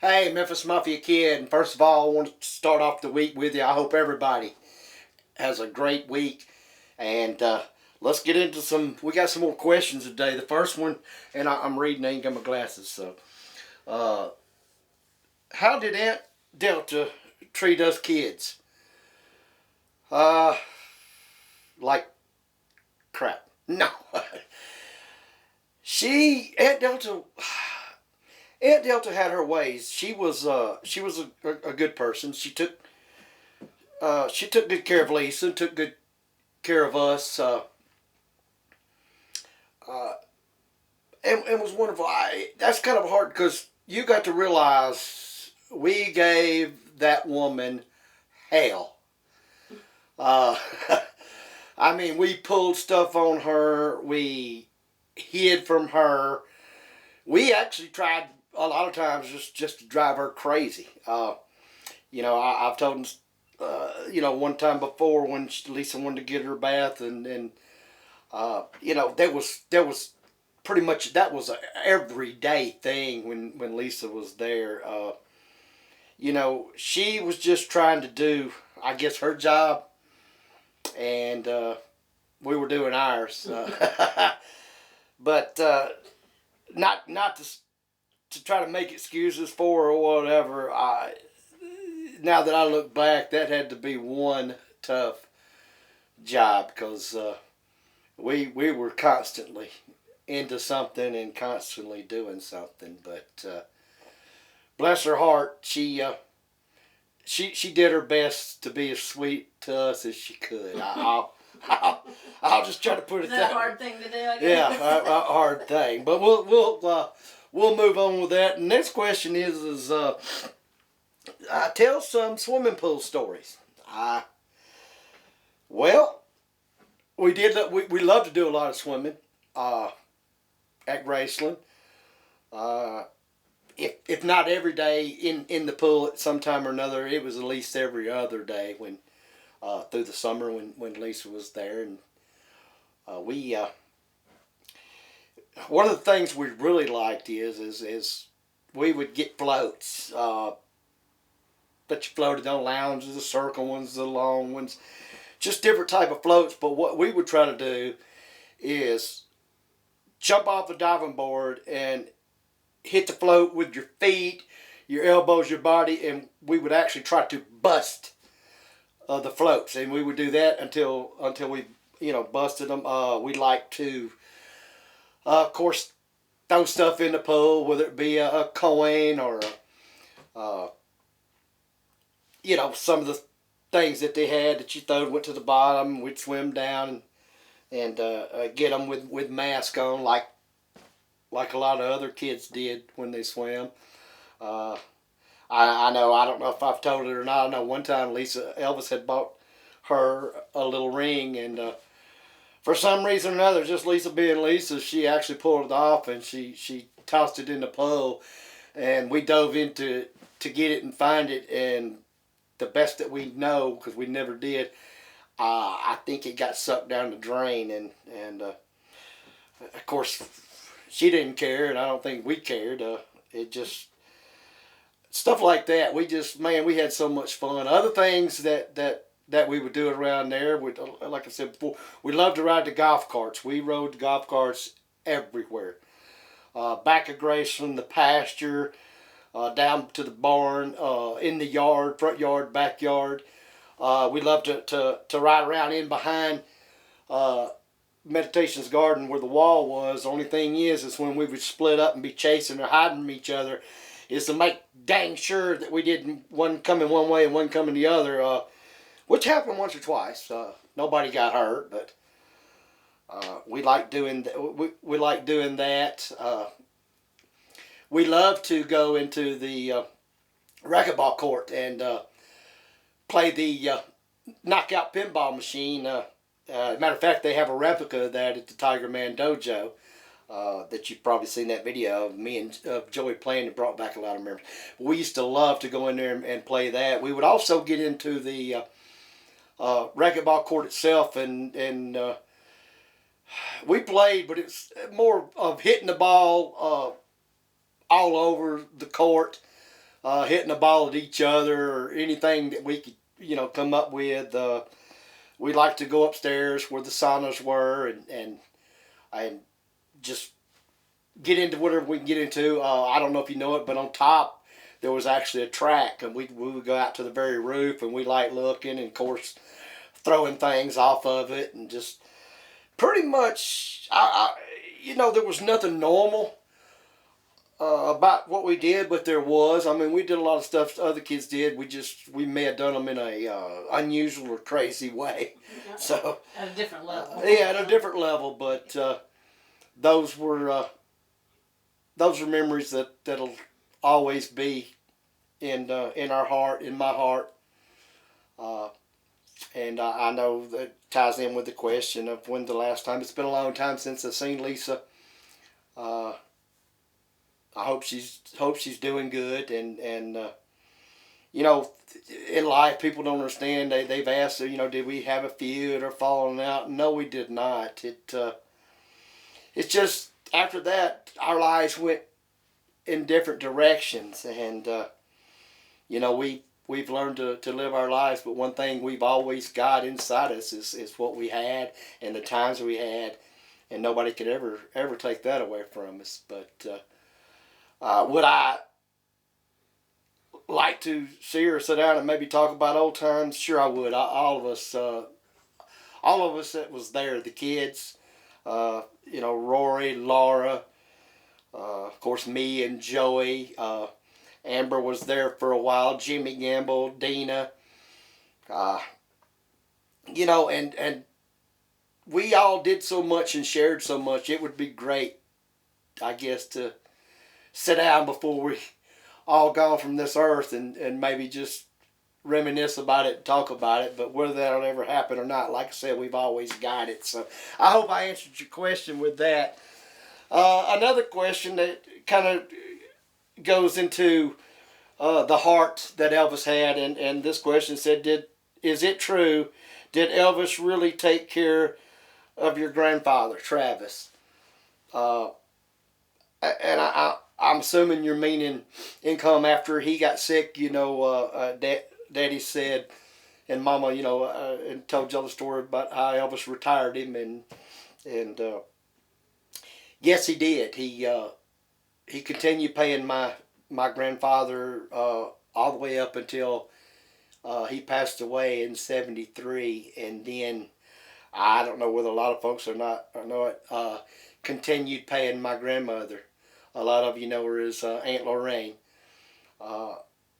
Hey, Memphis Mafia kid. And first of all, I want to start off the week with you. I hope everybody has a great week. And let's get into some. We got some more questions today. The first one, and I'm reading. I ain't got my glasses. So, uh, how did Aunt Delta treat us kids? Uh, like crap. No, she Aunt Delta. Aunt Delta had her ways. She was a good person. She took good care of Lisa, took good care of us, uh, and was wonderful. That's kind of hard because you got to realize we gave that woman hell. Uh, I mean, we pulled stuff on her. We hid from her. We actually tried a lot of times just to drive her crazy. I've told one time before when Lisa wanted to get her bath, and there was pretty much that was a everyday thing when Lisa was there. She was just trying to do, I guess, her job, and we were doing ours. But not to try to make excuses for her or whatever. Now that I look back, that had to be one tough job because we were constantly into something and constantly doing something. But bless her heart, she did her best to be as sweet to us as she could. I'll just try to put it that. Is that a hard thing to do? I guess. Yeah, a hard thing. But we'll move on with that. The next question is tell some swimming pool stories. Well, we did. We love to do a lot of swimming at Graceland. Uh, if not every day in the pool at some time or another, it was at least every other day when through the summer when Lisa was there, and we. One of the things we really liked is we would get floats. That you floated on lounges, the circle ones, the long ones, just different type of floats. But what we would try to do is jump off the diving board and hit the float with your feet, your elbows, your body, and we would actually try to bust the floats, and we would do that until we busted them. We like to, of course, throw stuff in the pool, whether it be a coin or some of the things that they had that you throw went to the bottom. We'd swim down and get them with mask on, like a lot of other kids did when they swam. I know, I don't know if I've told it or not. I know one time Elvis had bought her a little ring, and for some reason or another, just Lisa being Lisa, she actually pulled it off and she tossed it in the pool, and we dove into to get it and find it, and the best that we know, because we never did, I think it got sucked down the drain, and of course she didn't care, and I don't think we cared. It just stuff like that. We had so much fun. Other things that we would do around there, like I said before, we loved to ride the golf carts. We rode the golf carts everywhere. Back of Graceland, the pasture, down to the barn, in the yard, front yard, backyard. We loved to ride around in behind Meditation's garden where the wall was. The only thing is when we would split up and be chasing or hiding from each other, is to make dang sure that we didn't one coming one way and one coming the other, which happened once or twice. Nobody got hurt, but we like doing we like doing that. We love to go into the racquetball court and play the knockout pinball machine. Matter of fact, they have a replica of that at the Tiger Man Dojo that you've probably seen that video of me and Joey playing. It brought back a lot of memories. We used to love to go in there and play that. We would also get into the racquetball court itself, and we played, but it's more of hitting the ball all over the court. hitting the ball at each other or anything that we could, come up with. We like to go upstairs where the saunas were and just get into whatever we can get into. I don't know if you know it, but on top there was actually a track, and we would go out to the very roof, and we like looking, and of course throwing things off of it, and just pretty much, there was nothing normal about what we did, but there was. I mean, we did a lot of stuff other kids did. We may have done them in a unusual or crazy way. So at a different level. Yeah, at a different level. But those were memories that'll always be in our heart, in my heart. And I know that ties in with the question of when the last time. It's been a long time since I've seen Lisa. I hope she's doing good, and in life people don't understand. They've asked, did we have a feud or falling out? No, we did not. It's just after that our lives went in different directions, and we've learned to live our lives. But one thing we've always got inside us is what we had and the times we had, and nobody could ever take that away from us. But would I like to see her sit down and maybe talk about old times? Sure, I would. All of us that was there, the kids, Rory, Laura, of course me and Joey. Amber was there for a while. Jimmy Gamble, Dina, and we all did so much and shared so much. It would be great, I guess, to sit down before we all gone from this earth and maybe just reminisce about it and talk about it. But whether that'll ever happen or not, like I said, we've always got it. So I hope I answered your question with that. Another question that kind of goes into the heart that Elvis had, and this question said, is it true, did Elvis really take care of your grandfather, Travis? And I'm assuming you're meaning income after he got sick. Daddy said, and Mama, and told y'all the story about how Elvis retired him, and yes, he did. He continued paying my grandfather all the way up until he passed away in '73, and then I don't know whether a lot of folks or not or know it, continued paying my grandmother. A lot of you know her as Aunt Lorraine,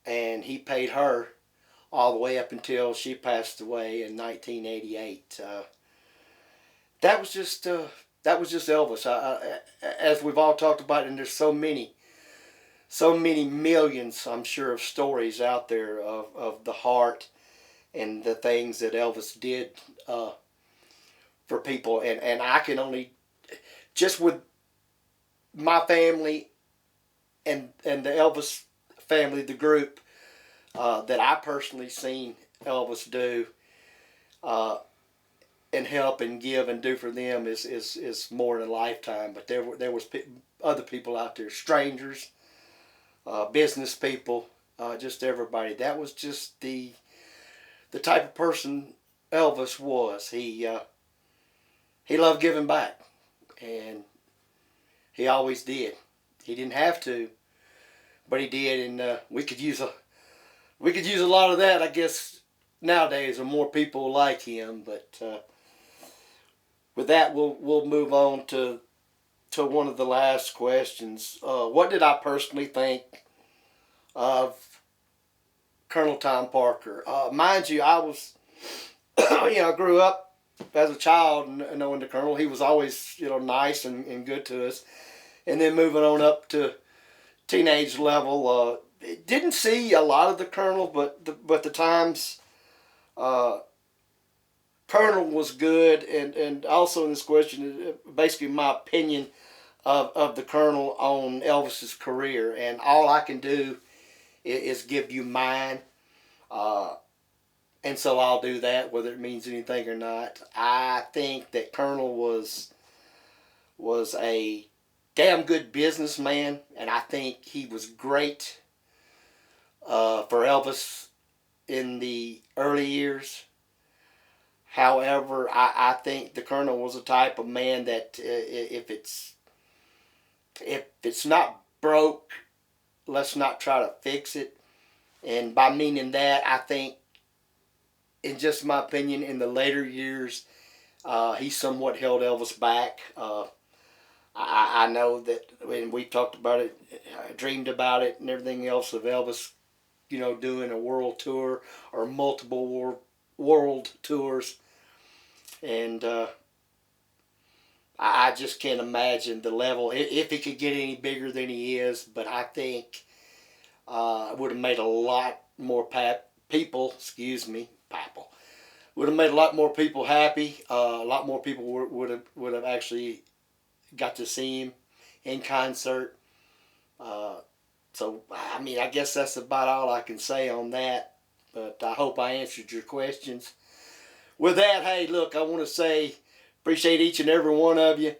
and he paid her all the way up until she passed away in 1988. That was just Elvis. As we've all talked about, and there's so many millions, I'm sure, of stories out there of the heart and the things that Elvis did for people. And I can only, just with my family and the Elvis family, the group that I personally seen Elvis do and help and give and do for them is more than a lifetime. But there was other people out there, strangers, business people, just everybody. That was just the type of person Elvis was. He loved giving back, and he always did. He didn't have to, but he did, and we could use a lot of that, I guess, nowadays, or more people like him. But with that, we'll move on to one of the last questions. What did I personally think of Colonel Tom Parker? Mind you, I was, I grew up as a child knowing the Colonel. He was always, nice and good to us. And then moving on up to teenage level, didn't see a lot of the Colonel, but the times Colonel was good. And also in this question, basically my opinion of the Colonel on Elvis's career. And all I can do is give you mine. And so I'll do that, whether it means anything or not. I think that Colonel was a damn good businessman, and I think he was great for Elvis in the early years. However, I think the Colonel was the type of man that if it's not broke, let's not try to fix it. And by meaning that, I think, in just my opinion, in the later years, he somewhat held Elvis back. I know that when we talked about it, I dreamed about it and everything else of Elvis, doing a world tour or multiple world tours. And I just can't imagine the level, if he could get any bigger than he is. But I think it would have made a lot more people, would have made a lot more people happy. A lot more people would have actually got to see him in concert. So, I mean, I guess that's about all I can say on that. But I hope I answered your questions. With that, hey, look, I want to say appreciate each and every one of you.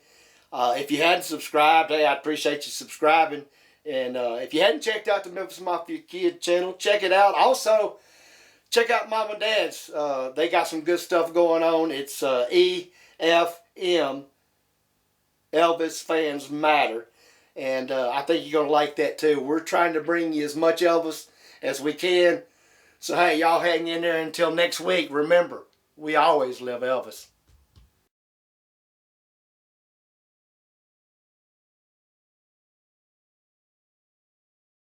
If you hadn't subscribed, hey, I appreciate you subscribing. And if you hadn't checked out the Memphis Mafia Kid channel, check it out. Also, check out Mom and Dad's. They got some good stuff going on. It's EFM, Elvis Fans Matter. And I think you're going to like that too. We're trying to bring you as much Elvis as we can. So, hey, y'all hang in there until next week. Remember, we always love Elvis.